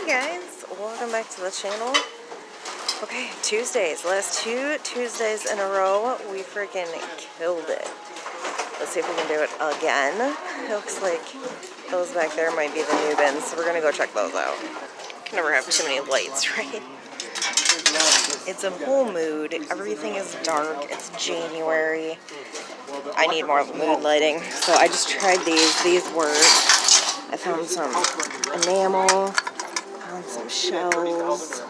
guys, welcome back to the channel. Okay, Tuesdays, last 2 Tuesdays in a row, we freaking killed it. Let's see if we can do it again. It looks like those back there might be the new bins, so we're gonna go check those out. Can never have too many lights, right? It's a whole mood. Everything is dark. It's January. I need more mood lighting, so I just tried these. These work. I found some enamel, found some shells.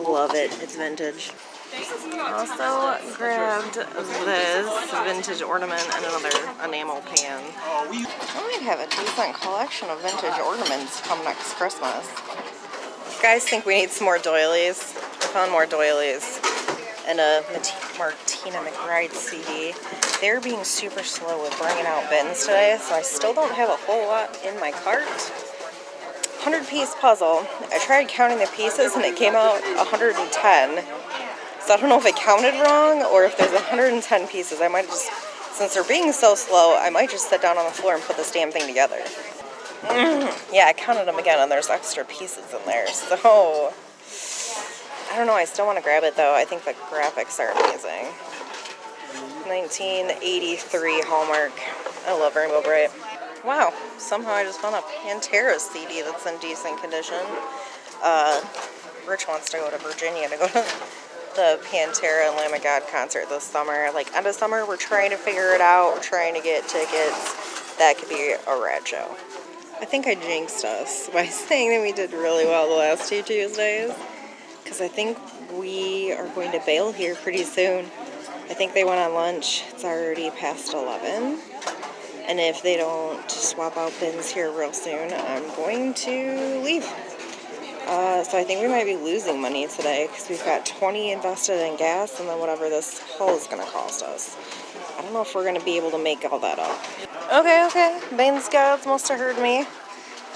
Love it. It's vintage. Also grabbed this vintage ornament and another enamel pan. I might have a decent collection of vintage ornaments come next Christmas. You guys think we need some more doilies? I found more doilies and a Martina McBride CD. They're being super slow with bringing out bins today, so I still don't have a whole lot in my cart. 100-piece puzzle. I tried counting the pieces and it came out 110. So I don't know if it counted wrong or if there's 110 pieces. I might just, since they're being so slow, I might just sit down on the floor and put this damn thing together. Yeah, I counted them again and there's extra pieces in there. So, I don't know, I still want to grab it though. I think the graphics are amazing. 1983 Hallmark. I love Rainbow Bright. Wow, somehow I just found a Pantera CD that's in decent condition. Rich wants to go to Virginia to go to the Pantera and Lamb of God concert this summer. Like, end of summer, we're trying to figure it out. We're trying to get tickets. That could be a rad show. I think I jinxed us by saying that we did really well the last 2 Tuesdays. Because I think we are going to bail here pretty soon. I think they went on lunch. It's already past 11. And if they don't swap out bins here real soon, I'm going to leave. So I think we might be losing money today because we've got 20 invested in gas and then whatever this haul is going to cost us. I don't know if we're going to be able to make all that up. Okay. Bins gods must have heard me.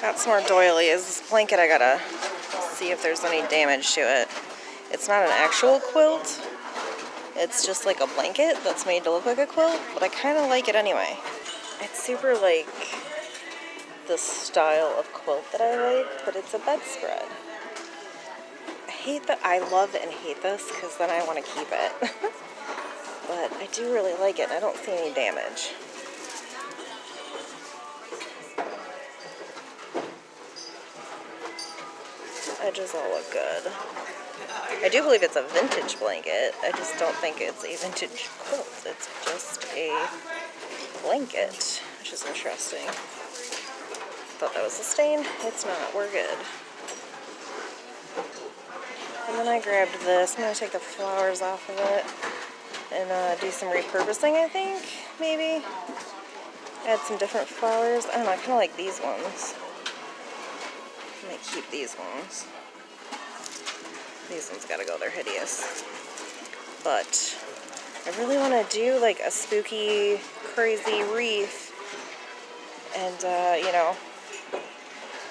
Got some more doilies. This blanket, I gotta see if there's any damage to it. It's not an actual quilt. It's just like a blanket that's made to look like a quilt, but I kind of like it anyway. It's super like the style of quilt that I like, but it's a bedspread. I love and hate this because then I want to keep it. But I do really like it and I don't see any damage. Edges all look good. I do believe it's a vintage blanket. I just don't think it's a vintage quilt. It's just a blanket, which is interesting. Thought that was a stain. It's not. We're good. And then I grabbed this. I'm going to take the flowers off of it and do some repurposing, I think, maybe. Add some different flowers. I don't know, I kind of like these ones. I might keep these ones. These ones gotta go, they're hideous. But I really want to do like a spooky, crazy wreath and, you know,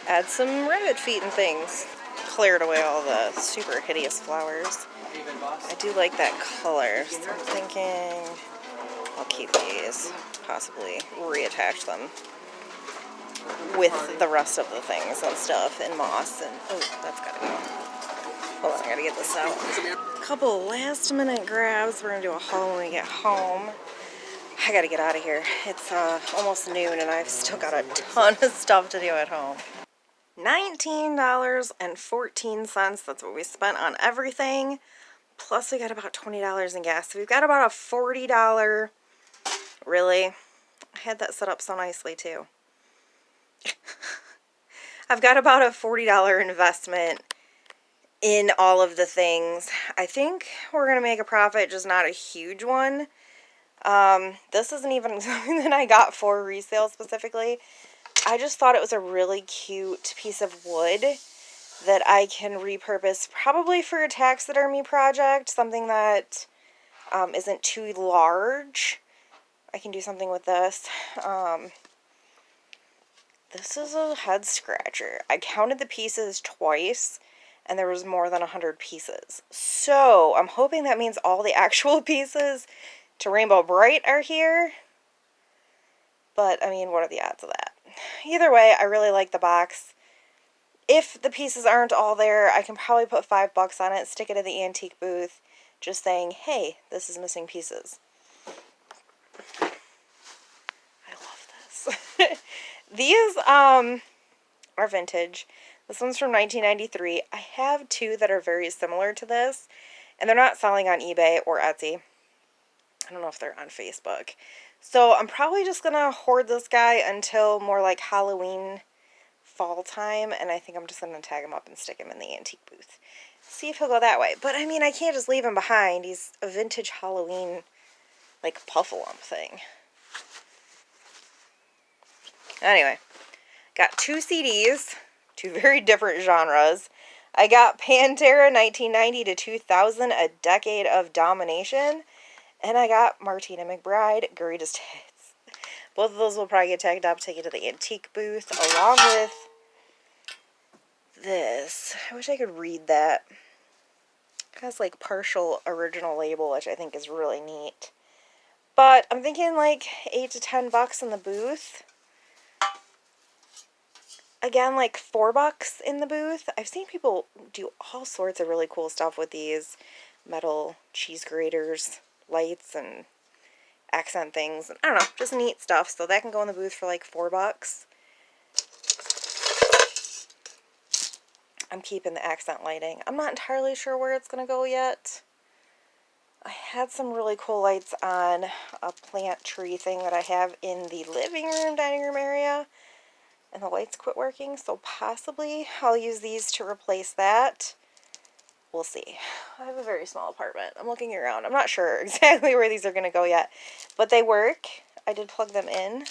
add some rabbit feet and things. Cleared away all the super hideous flowers. I do like that color, so I'm thinking I'll keep these, possibly reattach them with the rest of the things and stuff and moss and, oh, that's gotta go. Hold on, I gotta get this out. A couple last minute grabs. We're gonna do a haul when we get home. I gotta get out of here. It's almost noon and I've still got a ton of stuff to do at home. $19.14, that's what we spent on everything. Plus we got about $20 in gas. So we've got about a $40, really? I had that set up so nicely too. I've got about a $40 investment in all of the things. I think we're going to make a profit, just not a huge one. This isn't even something that I got for resale specifically. I just thought it was a really cute piece of wood that I can repurpose probably for a taxidermy project, something that isn't too large. I can do something with this. This is a head scratcher. I counted the pieces twice and there was more than 100 pieces. So I'm hoping that means all the actual pieces to Rainbow Bright are here. But, I mean, what are the odds of that? Either way, I really like the box. If the pieces aren't all there, I can probably put $5 on it, stick it in the antique booth, just saying, hey, this is missing pieces. I love this. These are vintage. This one's from 1993. I have two that are very similar to this, and they're not selling on eBay or Etsy. I don't know if they're on Facebook. So I'm probably just going to hoard this guy until more like Halloween fall time, and I think I'm just going to tag him up and stick him in the antique booth. See if he'll go that way. But I mean, I can't just leave him behind. He's a vintage Halloween, like, puffalump thing. Anyway, got two CDs, two very different genres. I got Pantera 1990 to 2000, A Decade of Domination. And I got Martina McBride, Greatest Hits. Both of those will probably get tagged up, take it to the antique booth, along with this. I wish I could read that. It has like partial original label, which I think is really neat. But I'm thinking like $8 to $10 in the booth. Again, like $4 in the booth. I've seen people do all sorts of really cool stuff with these metal cheese graters, lights, and accent things. I don't know, just neat stuff. So that can go in the booth for like $4. I'm keeping the accent lighting. I'm not entirely sure where it's going to go yet. I had some really cool lights on a plant tree thing that I have in the living room, dining room area, and the lights quit working, so possibly I'll use these to replace that. We'll see. I have a very small apartment. I'm looking around. I'm not sure exactly where these are going to go yet, but they work. I did plug them in.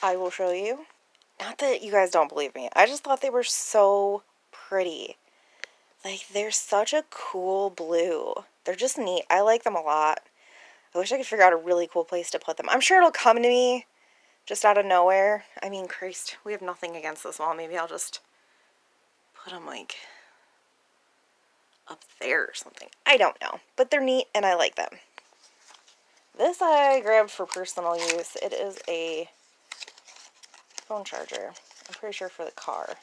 I will show you. Not that you guys don't believe me. I just thought they were so pretty. Like, they're such a cool blue. They're just neat. I like them a lot. I wish I could figure out a really cool place to put them. I'm sure it'll come to me just out of nowhere. I mean, Christ, we have nothing against this wall. Maybe I'll just put them, like, up there or something. I don't know. But they're neat, and I like them. This I grabbed for personal use. It is a phone charger. I'm pretty sure for the car.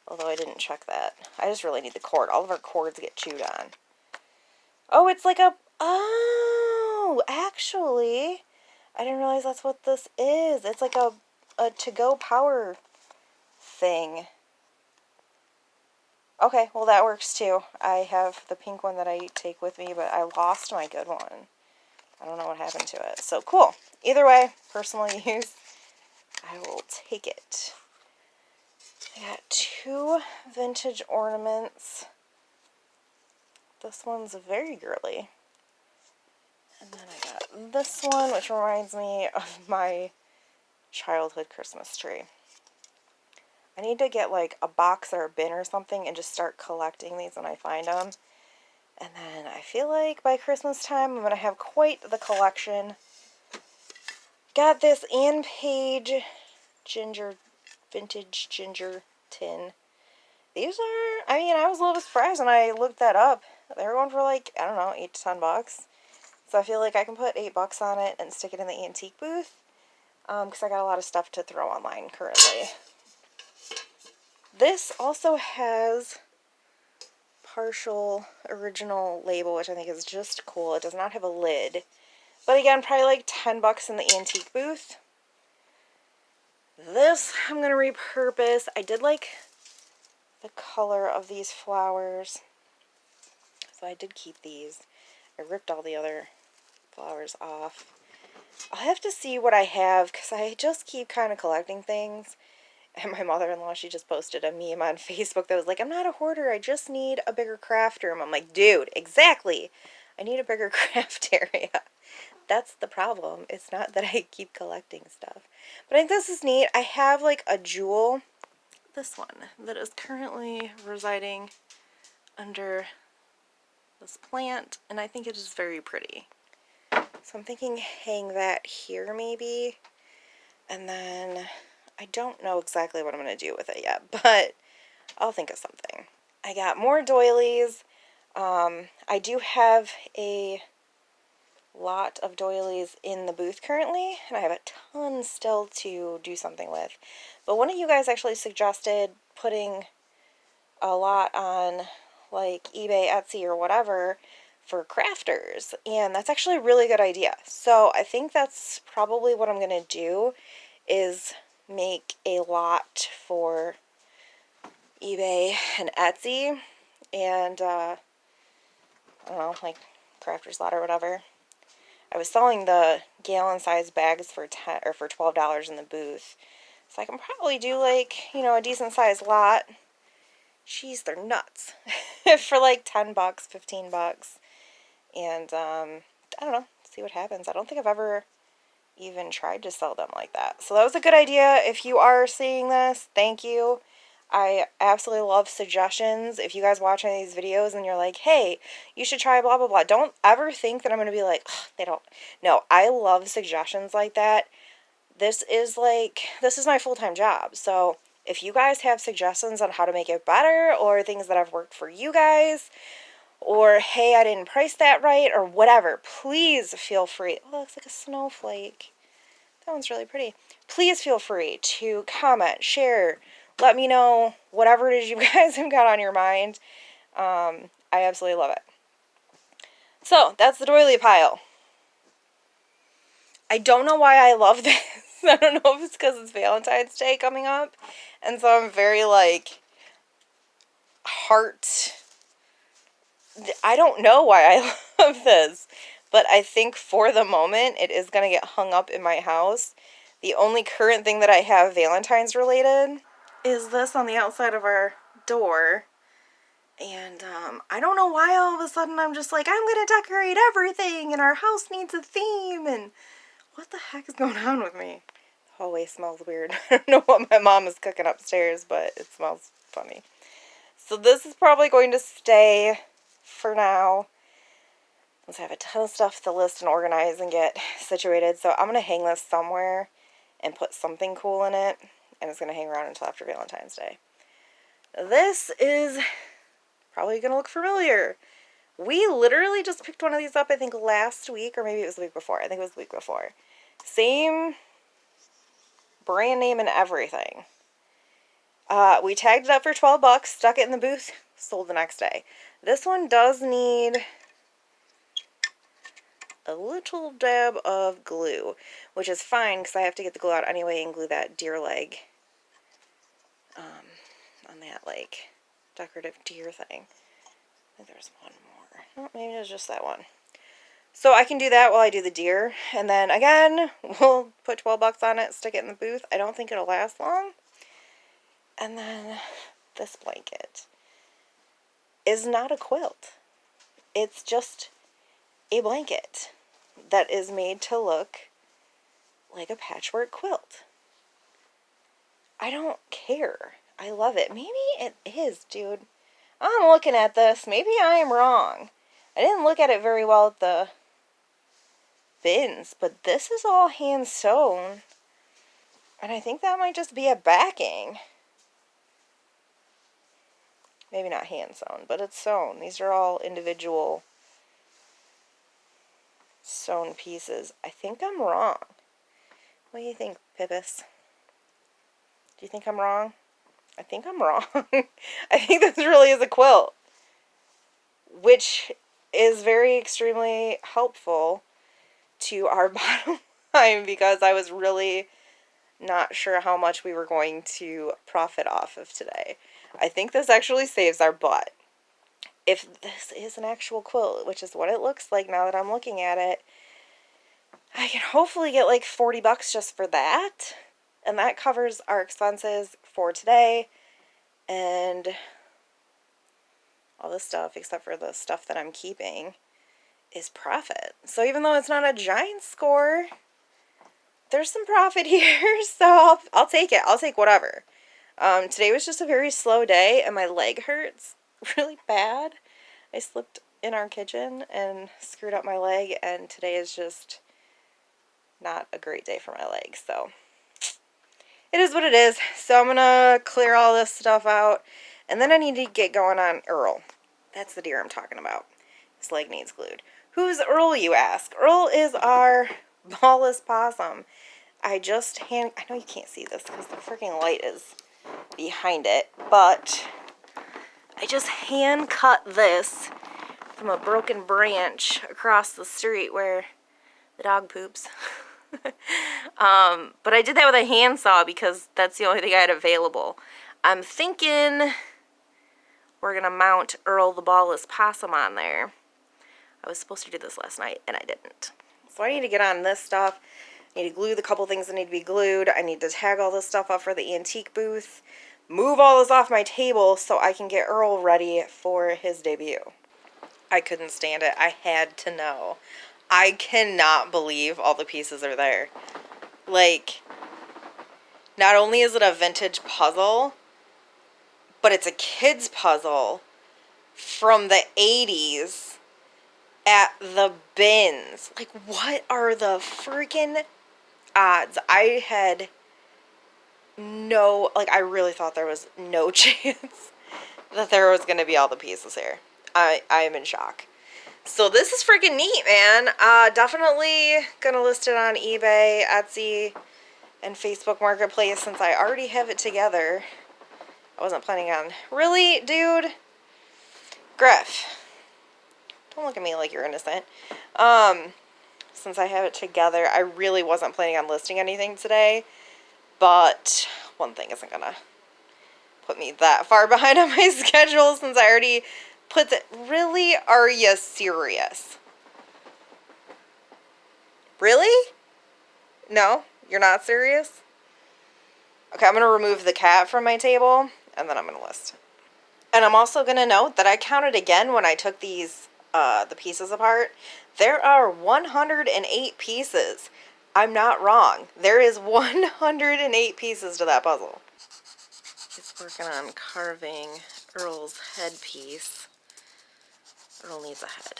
Although I didn't check that. I just really need the cord. All of our cords get chewed on. Oh, it's like a... Oh, actually, I didn't realize that's what this is. It's like a to-go power thing. Okay, well that works too. I have the pink one that I take with me, but I lost my good one. I don't know what happened to it. So cool. Either way, personal use, I will take it. I got two vintage ornaments. This one's very girly. And then I got this one, which reminds me of my childhood Christmas tree. I need to get like a box or a bin or something and just start collecting these when I find them. And then I feel like by Christmas time I'm going to have quite the collection. Got this Ann Page vintage ginger tin. These are, I mean, I was a little surprised when I looked that up. They were going for like, I don't know, $8 to $10. So I feel like I can put $8 on it and stick it in the antique booth. Because I got a lot of stuff to throw online currently. This also has partial original label, which I think is just cool. It does not have a lid. But again, probably like $10 in the antique booth. This I'm going to repurpose. I did like the color of these flowers, so I did keep these. I ripped all the other flowers off. I'll have to see what I have, because I just keep kind of collecting things. And my mother-in-law, she just posted a meme on Facebook that was like, I'm not a hoarder, I just need a bigger craft room. I'm like, dude, exactly. I need a bigger craft area. That's the problem. It's not that I keep collecting stuff. But I think this is neat. I have like a jewel, this one, that is currently residing under this plant, and I think it is very pretty. So I'm thinking hang that here maybe, and then I don't know exactly what I'm going to do with it yet, but I'll think of something. I got more doilies. I do have a lot of doilies in the booth currently, and I have a ton still to do something with. But one of you guys actually suggested putting a lot on like eBay, Etsy, or whatever for crafters, and that's actually a really good idea. So I think that's probably what I'm going to do, is make a lot for eBay and Etsy, and I don't know, like crafters lot or whatever. I was selling the gallon size bags for $12 in the booth, so I can probably do like, you know, a decent sized lot. Jeez, they're nuts. For like $10, $15. And I don't know, see what happens. I don't think I've ever even tried to sell them like that. So that was a good idea. If you are seeing this, thank you. I absolutely love suggestions. If you guys watch any of these videos and you're like, hey, you should try blah, blah, blah, don't ever think that I'm going to be like, they don't. No, I love suggestions like that. This is my full-time job. So if you guys have suggestions on how to make it better, or things that have worked for you guys, or hey, I didn't price that right, or whatever, please feel free. Oh, it looks like a snowflake. That one's really pretty. Please feel free to comment, share, let me know whatever it is you guys have got on your mind. I absolutely love it. So that's the doily pile. I don't know why I love this. I don't know if it's because it's Valentine's Day coming up, and so I'm very like I don't know why I love this, but I think for the moment it is going to get hung up in my house. The only current thing that I have Valentine's related is this on the outside of our door. And I don't know why all of a sudden I'm just like, I'm going to decorate everything and our house needs a theme, and what the heck is going on with me? The hallway smells weird. I don't know what my mom is cooking upstairs, but it smells funny. So this is probably going to stay for now, since I have a ton of stuff to list and organize and get situated. So I'm going to hang this somewhere and put something cool in it, and it's going to hang around until after Valentine's Day. This is probably going to look familiar. We literally just picked one of these up, I think last week, or maybe it was the week before. I think it was the week before. Same brand name and everything. We tagged it up for $12, stuck it in the booth, sold the next day. This one does need a little dab of glue, which is fine because I have to get the glue out anyway and glue that deer leg on that like decorative deer thing. I think there's one more. Oh, maybe it was just that one. So I can do that while I do the deer, and then again we'll put $12 on it, stick it in the booth. I don't think it'll last long. And then this blanket is not a quilt. It's just a blanket that is made to look like a patchwork quilt. I don't care. I love it. Maybe it is, dude. I'm looking at this. Maybe I am wrong. I didn't look at it very well at the bins, but this is all hand sewn. And I think that might just be a backing. Maybe not hand sewn, but it's sewn. These are all individual sewn pieces. I think I'm wrong. What do you think, Pippus? Do you think I'm wrong? I think I'm wrong. I think this really is a quilt, which is very extremely helpful to our bottom line, because I was really not sure how much we were going to profit off of today. I think this actually saves our butt. If this is an actual quilt, which is what it looks like now that I'm looking at it, I can hopefully get like $40 just for that. And that covers our expenses for today and all this stuff, except for the stuff that I'm keeping, is profit. So even though it's not a giant score, there's some profit here. So I'll take it. I'll take whatever. Today was just a very slow day, and my leg hurts really bad. I slipped in our kitchen and screwed up my leg, and today is just not a great day for my leg. So it is what it is. So I'm going to clear all this stuff out, and then I need to get going on Earl. That's the deer I'm talking about. His leg needs glued. Who's Earl, you ask? Earl is our ballless possum. I know you can't see this because the freaking light is behind it, but I just hand cut this from a broken branch across the street where the dog poops. But I did that with a handsaw because that's the only thing I had available. I'm thinking we're gonna mount Earl the ballless possum on there. I was supposed to do this last night and I didn't. So I need to get on this stuff. I need to glue the couple things that need to be glued. I need to tag all this stuff up for the antique booth. Move all this off my table so I can get Earl ready for his debut. I couldn't stand it. I had to know. I cannot believe all the pieces are there. Like, not only is it a vintage puzzle, but it's a kid's puzzle from the 80s at the bins. Like, what are the freaking odds? I had I really thought there was no chance that there was going to be all the pieces here. I am in shock. So this is freaking neat, man. Definitely gonna list it on eBay, Etsy, and Facebook Marketplace since I already have it together. I wasn't planning on... Really, dude? Griff. Don't look at me like you're innocent. Since I have it together, I really wasn't planning on listing anything today. But one thing isn't gonna put me that far behind on my schedule since I already put the... Really? Are you serious? Really? No? You're not serious? Okay, I'm going to remove the cat from my table, and then I'm going to list. And I'm also going to note that I counted again when I took these, the pieces apart. There are 108 pieces. I'm not wrong. There is 108 pieces to that puzzle. He's working on carving Earl's headpiece. Earl needs a head.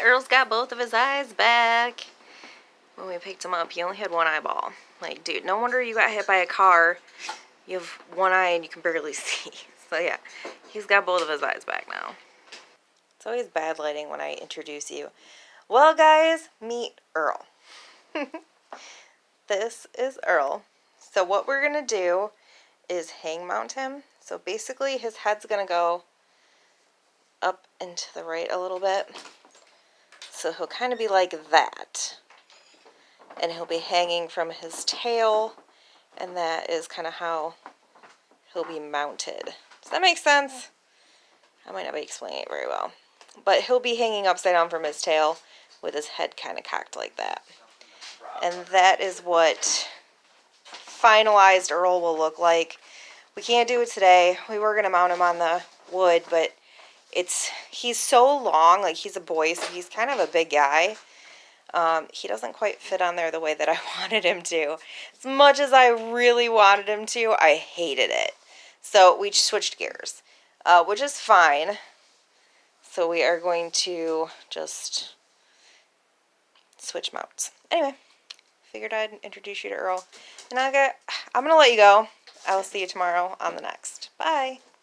Earl's got both of his eyes back. When we picked him up, he only had one eyeball. Like, dude, no wonder you got hit by a car. You have one eye and you can barely see. So yeah, he's got both of his eyes back now. It's always bad lighting when I introduce you. Well, guys, meet Earl. This is Earl. So what we're going to do is hang mount him. So basically his head's going to go up and to the right a little bit. So he'll kind of be like that. And he'll be hanging from his tail. And that is kind of how he'll be mounted. Does that make sense? I might not be explaining it very well. But he'll be hanging upside down from his tail with his head kind of cocked like that. And that is what finalized Earl will look like. We can't do it today. We were going to mount him on the wood, but he's so long. Like, he's a boy, so he's kind of a big guy. He doesn't quite fit on there the way that I wanted him to. As much as I really wanted him to, I hated it. So we switched gears, which is fine. So we are going to just switch mounts. Anyway, figured I'd introduce you to Earl. And I'm going to let you go. I will see you tomorrow on the next. Bye.